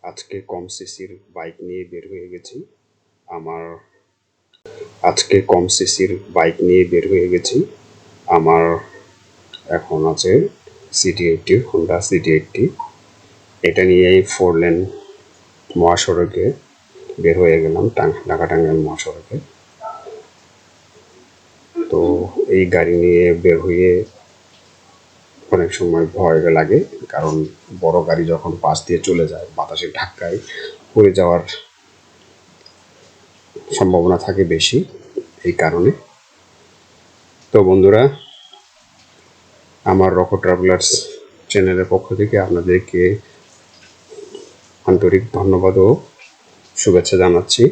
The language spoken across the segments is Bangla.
আজকে কম সিসির বাইক নিয়ে বের হয়ে গেছি। আমার এখন আছে সিটি80, হোন্ডা সিটি80। এটা নিয়েই 4 লেন মহাসড়কে বের হয়ে গেলাম, ঢাকা টাঙ্গাইল মহাসড়কে। তো এই গাড়ি নিয়ে বের হয়ে অনেক সময় ভয় লাগে, কারণ বড় গাড়ি যখন পাশ দিয়ে চলে যায় বাতাসের ধাক্কায় পড়ে যাওয়ার সম্ভাবনা থাকে বেশি, এই কারণে। তো বন্ধুরা, আমার রকো ট্রাভেলার্স চ্যানেলের পক্ষ থেকে আপনাদেরকে আন্তরিক ধন্যবাদ ও শুভেচ্ছা জানাচ্ছি।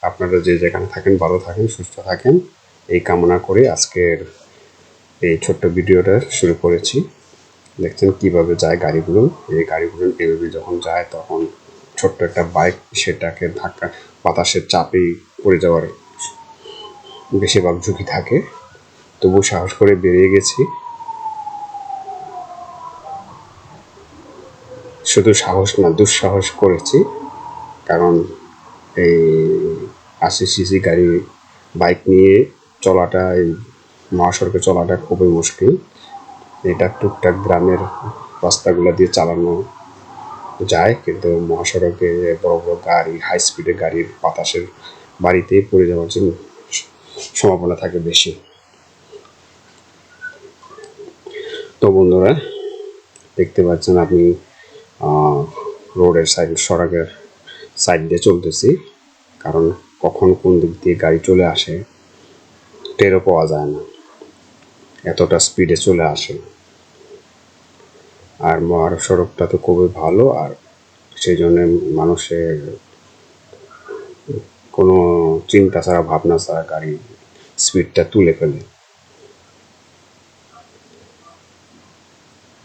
আপনারা যে যেখানে থাকেন ভালো থাকেন, সুস্থ থাকেন, এই কামনা করে আজকের এই ছোট্ট ভিডিওটা শুরু করেছি। দেখছেন কিভাবে যায় গাড়িগুলো। এই গাড়িগুলো এভাবে যখন যায় তখন ছোট্ট একটা বাইক সেটাকে ধাক্কা, বাতাসের চাপেই পড়ে যাওয়ার বেশিরভাগ ঝুঁকি থাকে। তবু সাহস করে বেরিয়ে গেছি। শুধু সাহস না, দুঃসাহস করেছি, কারণ এই 80 সিসি গাড়ি বাইক নিয়ে চলাটা, এই মহাসড়কে চলাটা খুবই মুশকিল। এটা টুকটাক গ্রামের রাস্তাগুলো দিয়ে চালানো যায়, কিন্তু মহাসড়কে বড় বড় গাড়ি, হাই স্পিডের গাড়ির বাতাসের বাড়িতেই পড়ে যাওয়ার জন্য সম্ভাবনা থাকে বেশি। তো বন্ধুরা, দেখতে পাচ্ছেন আপনি রোডের সাইড, সড়কের সাইড দিয়ে চলতেছি, কারণ কখন কোন দিক দিয়ে গাড়ি চলে আসে টেরও পাওয়া যায় না, এতটা স্পিডে চলে আসে। আর মহাসড়কটা তো খুবই ভালো, আর সেই জন্য মানুষের কোনো চিন্তা ছাড়া, ভাবনা ছাড়া গাড়ি স্পিডটা তুলে ফেলে।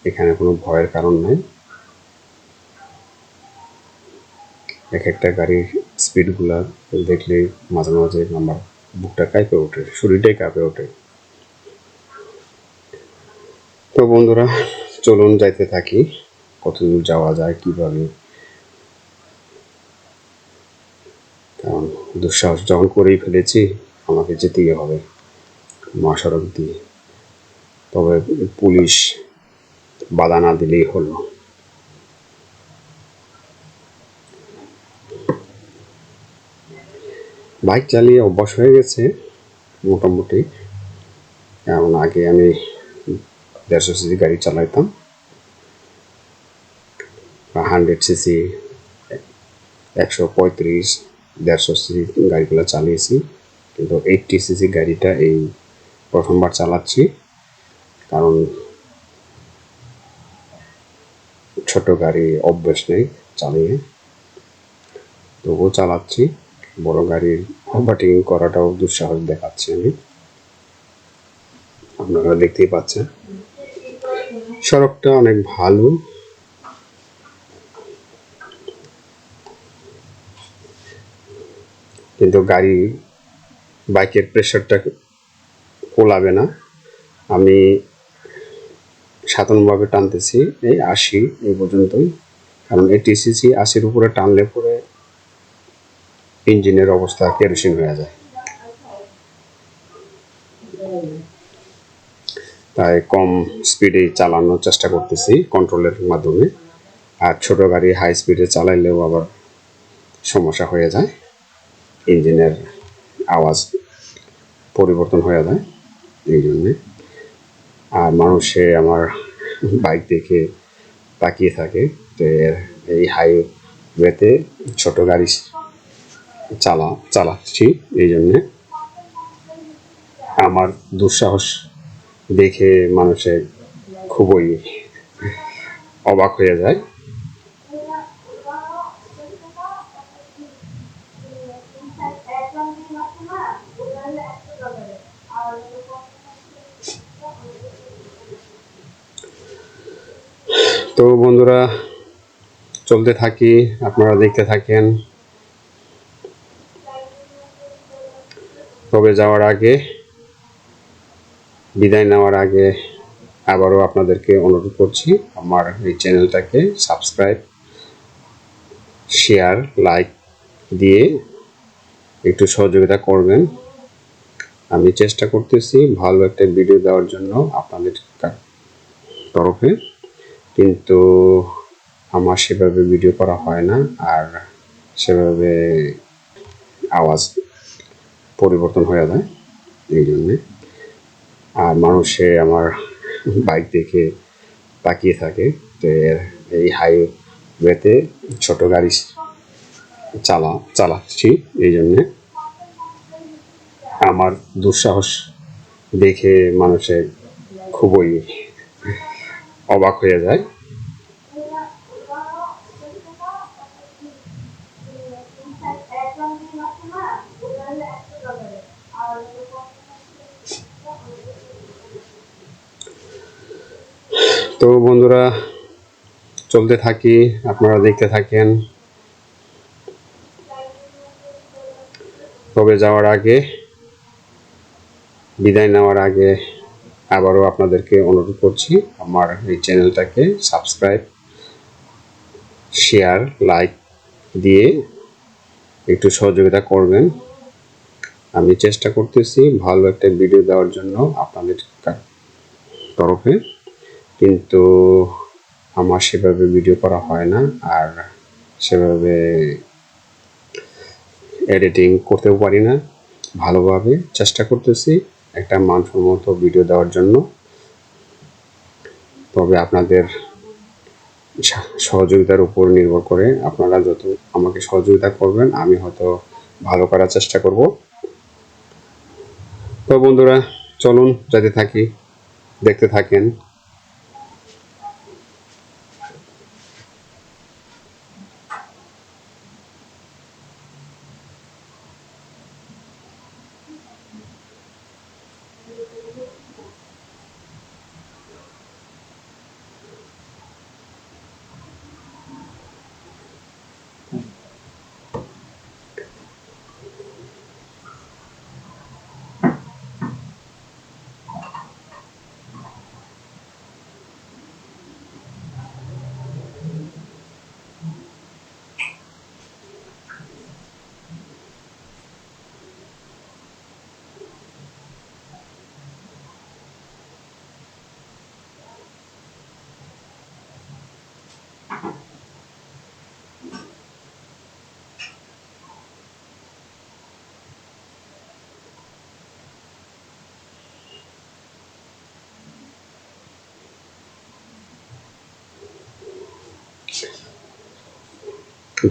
এখানে কোনো ভয়ের কারণ নেই। এক একটা গাড়ির স্পিডগুলা দেখলে মাঝে মাঝে আমার বুকটা কাঁপে ওঠে, শরীরটাই কাঁপে ওঠে। তো বন্ধুরা, চলুন যাইতে থাকি, কতদূর যাওয়া যায়, কিভাবে। কারণ দুঃসাহস যখন করেই ফেলেছি, আমাকে যেতেই হবে মহাসড়ক দিয়ে। তবে পুলিশ বাধা না দিলেই হলো। বাইক চালিয়ে অভ্যাস হয়ে গেছে মোটামুটি। কারণ আগে আমি 150 সিসি গাড়ি চালাইতাম, 100 সিসি, 135, 150 সিসি গাড়িগুলো চালিয়েছি, কিন্তু 80 সিসি গাড়িটা এই প্রথমবার চালাচ্ছি। কারণ ছোট গাড়ি অভ্যাস নেই চালিয়ে, তবুও চালাচ্ছি। বড় গাড়ির ওভারটেকিং করাটাও দুঃসাহস দেখাচ্ছি আমি, আপনারা দেখতেই পাচ্ছেন। সড়কটা অনেক ভালো, কিন্তু গাড়ি, বাইকের প্রেশারটা কোলাবে না। আমি সাধারণভাবে টানতেছি এই 80 এই পর্যন্তই, কারণ 80 সিসি 80-র উপরে টানলে পরে ইঞ্জিনের অবস্থা কেরোসিন হয়ে যায়। তাই কম স্পিডে চালানোর চেষ্টা করতেছি কন্ট্রোলের মাধ্যমে। আর ছোট গাড়ি হাই স্পিডে চালাইলেও আবার সমস্যা হয়ে যায়, ইঞ্জিনের আওয়াজ পরিবর্তন হয়ে যায় এই জন্যে। আর মানুষে আমার বাইক দেখে তাকিয়ে থাকে যে এই হাইওয়েতে ছোট গাড়ি চালাচ্ছি, এই জন্যে আমার দুঃসাহস দেখে মানুষে খুবই অবাক হয়ে যায়। তো বন্ধুরা, চলতে থাকি, আপনারা দেখতে থাকেন। তবে যাওয়ার আগে, বিদায় নেওয়ার আগে আবারও আপনাদেরকে অনুরোধ করছি আমার এই চ্যানেলটাকে সাবস্ক্রাইব শেয়ার লাইক দিয়ে একটু সহযোগিতা করবেন। আমি চেষ্টা করতেছি ভালো একটা ভিডিও দেওয়ার জন্য আপনাদের তরফে, কিন্তু আমার সেভাবে ভিডিও করা হয় না, আর সেভাবে আওয়াজ পরিবর্তন হয়ে যায় এই জন্যে। আর মানুষে আমার বাইক দেখে তাকিয়ে থাকে যে এই হাইওয়েতে ছোট গাড়ি চালাচ্ছি, এই জন্যে আমার দুঃসাহস দেখে মানুষে খুবই অবাক হয়ে যায়। তো বন্ধুরা, চলতে থাকি, আপনারা দেখতে থাকেন। তবে যাওয়ার আগে, বিদায় নেওয়ার আগে আবারও আপনাদেরকে অনুরোধ করছি আমার এই চ্যানেলটাকে সাবস্ক্রাইব, শেয়ার, লাইক দিয়ে একটু সহযোগিতা করবেন। আমি চেষ্টা করতেছি ভালো একটা ভিডিও দেওয়ার জন্য আপনাদের তরফে, কিন্তু আমার সেভাবে ভিডিও করা হয় না, আর সেভাবে এডিটিং করতেও পারি না ভালোভাবে। চেষ্টা করতেছি একটা মানসম্মত ভিডিও দেওয়ার জন্য। তবে আপনাদের সহযোগিতার উপর নির্ভর করে, আপনারা যত আমাকে সহযোগিতা করবেন আমি হয়তো ভালো করার চেষ্টা করব। তো বন্ধুরা, চলুন যেতে থাকি, দেখতে থাকেন।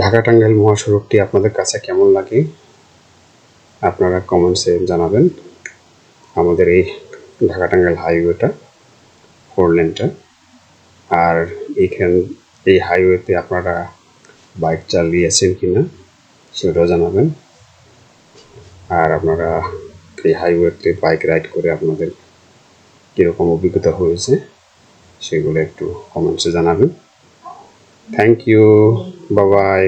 ঢাকা টাঙ্গাইল মহাসড়কটি আপনাদের কাছে কেমন লাগে আপনারা কমেন্টসে জানাবেন। আমাদের এই ঢাকা টাঙ্গাইল হাইওয়েটা 4 লেনটা, আর এই হাইওয়েতে আপনারা বাইক চালিয়েছেন কিনা সেটাও জানাবেন। আর আপনারা এই হাইওয়েতে বাইক রাইড করে আপনাদের কীরকম অভিজ্ঞতা হয়েছে সেগুলো একটু কমেন্টসে জানাবেন। Thank you, bye by.